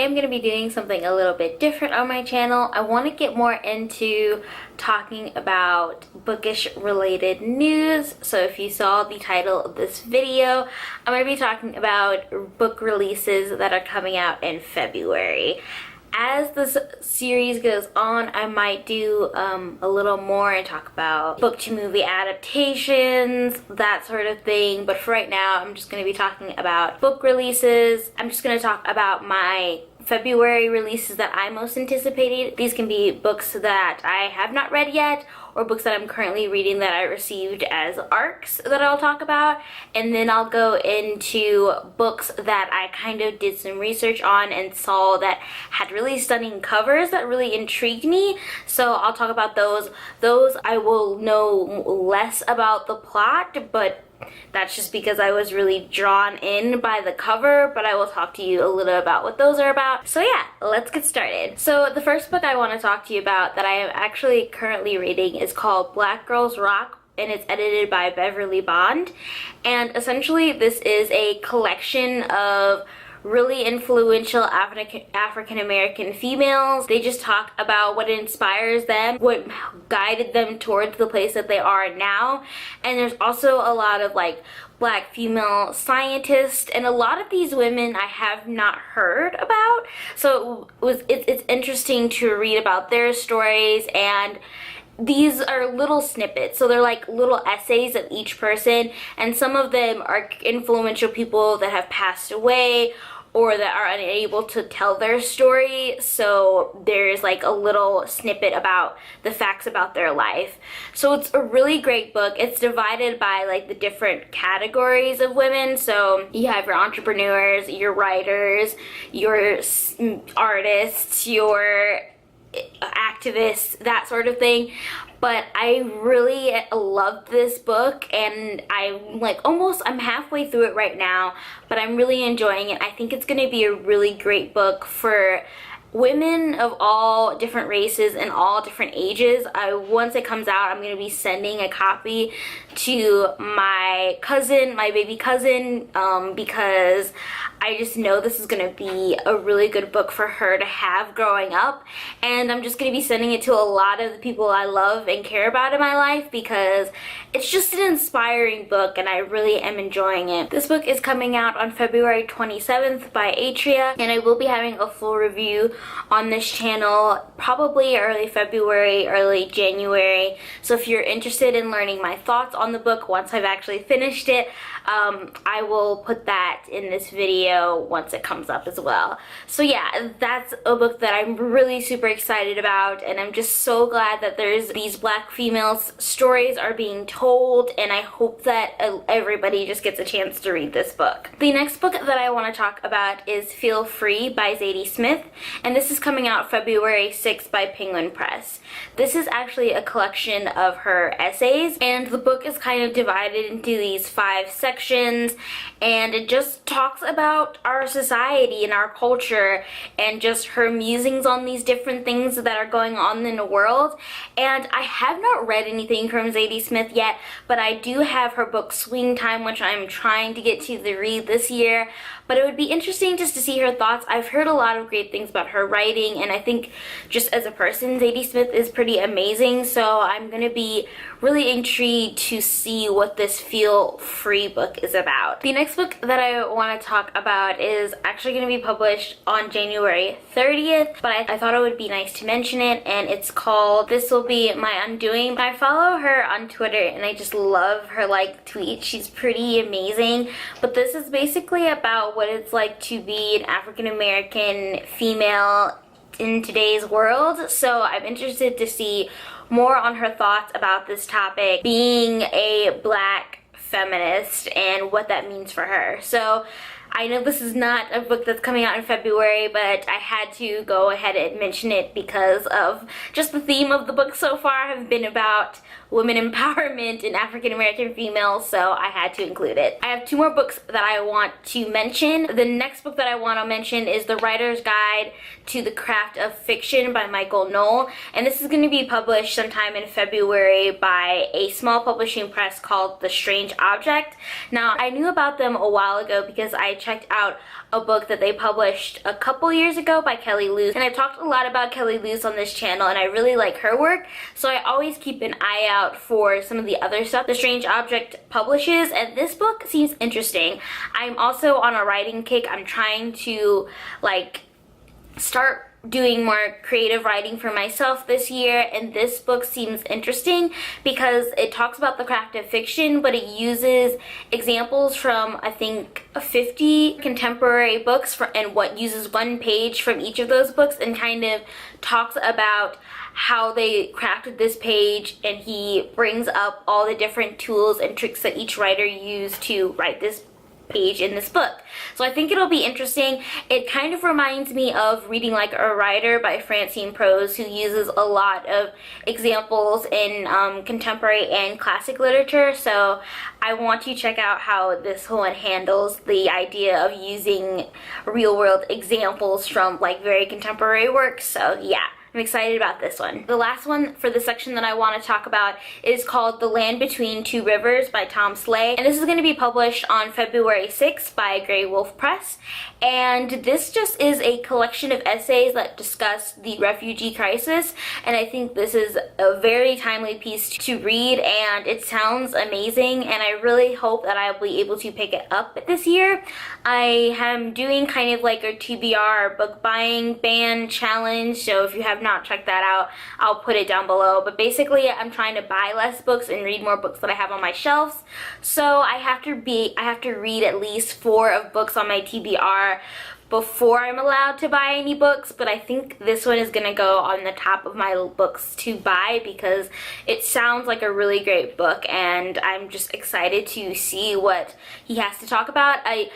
today I'm going to be doing something a little bit different on my channel. I want to get more into talking about bookish related news. So if you saw the title of this video, I'm going to be talking about book releases that are coming out in February. As this series goes on, I might do a little more and talk about book to movie adaptations, that sort of thing. But for right now, I'm just going to be talking about book releases. I'm just going to talk about my February releases that I most anticipated. These can be books that I have not read yet, or books that I'm currently reading that I received as ARCs that I'll talk about. And then I'll go into books that I kind of did some research on and saw that had really stunning covers that really intrigued me. So I'll talk about those. Those I will know less about the plot, but that's just because I was really drawn in by the cover, but I will talk to you a little about what those are about. So yeah, let's get started. So the first book I want to talk to you about that I am actually currently reading is called Black Girls Rock, and it's edited by Beverly Bond. And essentially this is a collection of really influential African American females. They just talk about what inspires them, what guided them towards the place that they are now. And there's also a lot of like Black female scientists, and a lot of these women I have not heard about. So it's interesting to read about their stories, and these are little snippets, so they're like little essays of each person, and some of them are influential people that have passed away or that are unable to tell their story. So there's like a little snippet about the facts about their life. So it's a really great book. It's divided by like the different categories of women. So you have your entrepreneurs, your writers, your artists, your activists, that sort of thing. But I really loved this book, and I'm halfway through it right now, but I'm really enjoying it. I think it's going to be a really great book for women of all different races and all different ages. Once it comes out, I'm going to be sending a copy to my cousin, my baby cousin, because I just know this is going to be a really good book for her to have growing up. And I'm just going to be sending it to a lot of the people I love and care about in my life, because it's just an inspiring book and I really am enjoying it. This book is coming out on February 27th by Atria, and I will be having a full review on this channel probably early February, early January. So if you're interested in learning my thoughts on the book once I've actually finished it, I will put that in this video once it comes up as well. So yeah, that's a book that I'm really super excited about, and I'm just so glad that there's these Black females' stories are being told, and I hope that everybody just gets a chance to read this book. The next book that I want to talk about is Feel Free by Zadie Smith, and this is coming out February 6th by Penguin Press. This is actually a collection of her essays, and the book is kind of divided into these 5 sections, and it just talks about our society and our culture and just her musings on these different things that are going on in the world. And I have not read anything from Zadie Smith yet, but I do have her book Swing Time, which I'm trying to get to the read this year. But it would be interesting just to see her thoughts. I've heard a lot of great things about her writing, and I think just as a person, Zadie Smith is pretty amazing. So I'm going to be really intrigued to see what this Feel Free book is about. The next book that I want to talk about is actually going to be published on January 30th, but I thought it would be nice to mention it, and it's called This Will Be My Undoing. I follow her on Twitter, and I just love her tweets. She's pretty amazing. But this is basically about what it's like to be an African American female in today's world. So I'm interested to see more on her thoughts about this topic, being a Black feminist and what that means for her. So I know this is not a book that's coming out in February, but I had to go ahead and mention it because of just the theme of the book so far has been about women empowerment and African American females, so I had to include it. I have 2 more books that I want to mention. The next book that I want to mention is The Writer's Guide to the Craft of Fiction by Michael Knoll, and this is going to be published sometime in February by a small publishing press called The Strange Object. Now, I knew about them a while ago because I checked out a book that they published a couple years ago by Kelly Luce, and I've talked a lot about Kelly Luce on this channel and I really like her work, so I always keep an eye out for some of the other stuff The Strange Object publishes, and this book seems interesting. I'm also on a writing kick. I'm trying to start doing more creative writing for myself this year, and this book seems interesting because it talks about the craft of fiction, but it uses examples from I think 50 contemporary books and what uses 1 page from each of those books and kind of talks about how they crafted this page, and he brings up all the different tools and tricks that each writer used to write this page in this book. So I think it'll be interesting. It kind of reminds me of Reading Like a Writer by Francine Prose, who uses a lot of examples in contemporary and classic literature, so I want to check out how this one handles the idea of using real-world examples from very contemporary works. So yeah, I'm excited about this one. The last one for the section that I want to talk about is called The Land Between Two Rivers by Tom Slay, and this is going to be published on February 6th by Grey Wolf Press, and this just is a collection of essays that discuss the refugee crisis, and I think this is a very timely piece to read, and it sounds amazing, and I really hope that I'll be able to pick it up this year. I am doing kind of like a TBR book buying ban challenge, so if you have not checked that out, I'll put it down below. But basically, I'm trying to buy less books and read more books that I have on my shelves. So I have to read at least 4 of books on my TBR before I'm allowed to buy any books, but I think this one is gonna go on the top of my books to buy because it sounds like a really great book, and I'm just excited to see what he has to talk about. I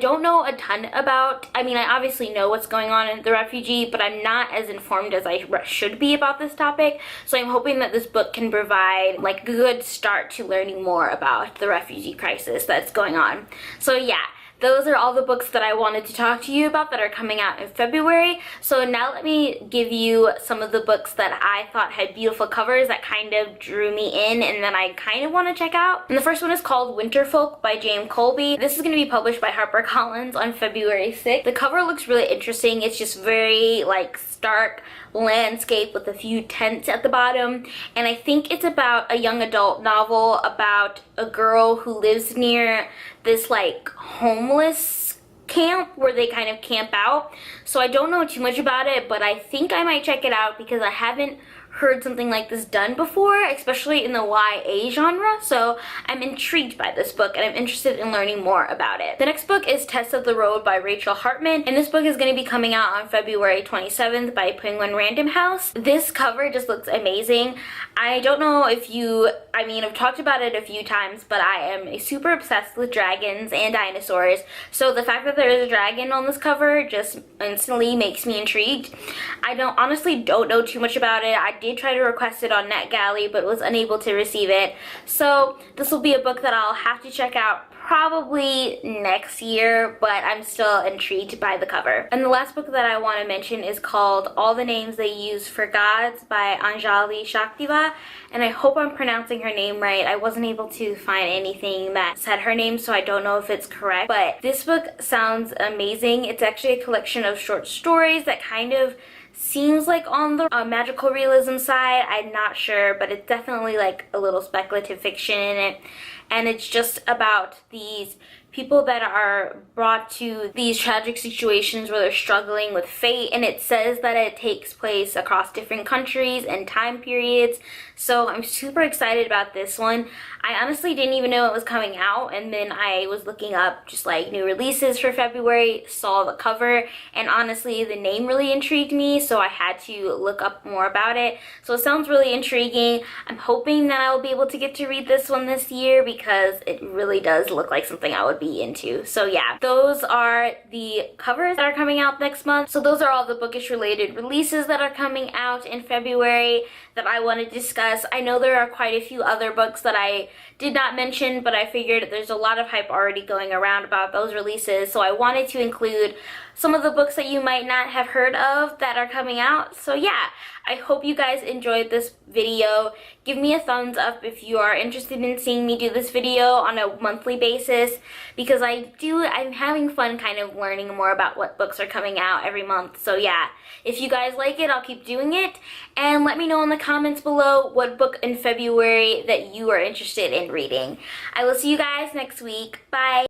don't know a ton about, I obviously know what's going on in the refugee, but I'm not as informed as I should be about this topic, so I'm hoping that this book can provide a good start to learning more about the refugee crisis that's going on. So yeah, those are all the books that I wanted to talk to you about that are coming out in February. So now let me give you some of the books that I thought had beautiful covers that kind of drew me in and that I kind of want to check out. And the first one is called Winterfolk by James Colby. This is going to be published by HarperCollins on February 6th. The cover looks really interesting. It's just very stark landscape with a few tents at the bottom, and I think it's about a young adult novel about a girl who lives near this homeless camp where they kind of camp out. So I don't know too much about it, but I think I might check it out because I haven't heard something like this done before, especially in the YA genre, so I'm intrigued by this book and I'm interested in learning more about it. The next book is Test of the Road by Rachel Hartman, and this book is going to be coming out on February 27th by Penguin Random House. This cover just looks amazing. I don't know if you, I've talked about it a few times, but I am super obsessed with dragons and dinosaurs, so the fact that there is a dragon on this cover just instantly makes me intrigued. I honestly don't know too much about it. I did try to request it on NetGalley but was unable to receive it, so this will be a book that I'll have to check out probably next year, but I'm still intrigued by the cover. And the last book that I want to mention is called All the Names They Use for Gods by Anjali Shaktiva, and I hope I'm pronouncing her name right. I wasn't able to find anything that said her name, so I don't know if it's correct, but this book sounds amazing. It's actually a collection of short stories that kind of seems like on the magical realism side. I'm not sure, but it's definitely a little speculative fiction in it, and it's just about these people that are brought to these tragic situations where they're struggling with fate, and it says that it takes place across different countries and time periods, so I'm super excited about this one. I honestly didn't even know it was coming out, and then I was looking up just new releases for February, saw the cover, and honestly the name really intrigued me, so I had to look up more about it. So it sounds really intriguing. I'm hoping that I will be able to get to read this one this year because it really does look like something I would be into. So yeah, those are the covers that are coming out next month. So those are all the bookish related releases that are coming out in February that I want to discuss. I know there are quite a few other books that I did not mention, but I figured there's a lot of hype already going around about those releases, so I wanted to include some of the books that you might not have heard of that are coming out. So yeah, I hope you guys enjoyed this video. Give me a thumbs up if you are interested in seeing me do this video on a monthly basis, because I'm having fun kind of learning more about what books are coming out every month. So yeah, if you guys like it, I'll keep doing it, and let me know in the comments below what book in February that you are interested in reading. I will see you guys next week. Bye!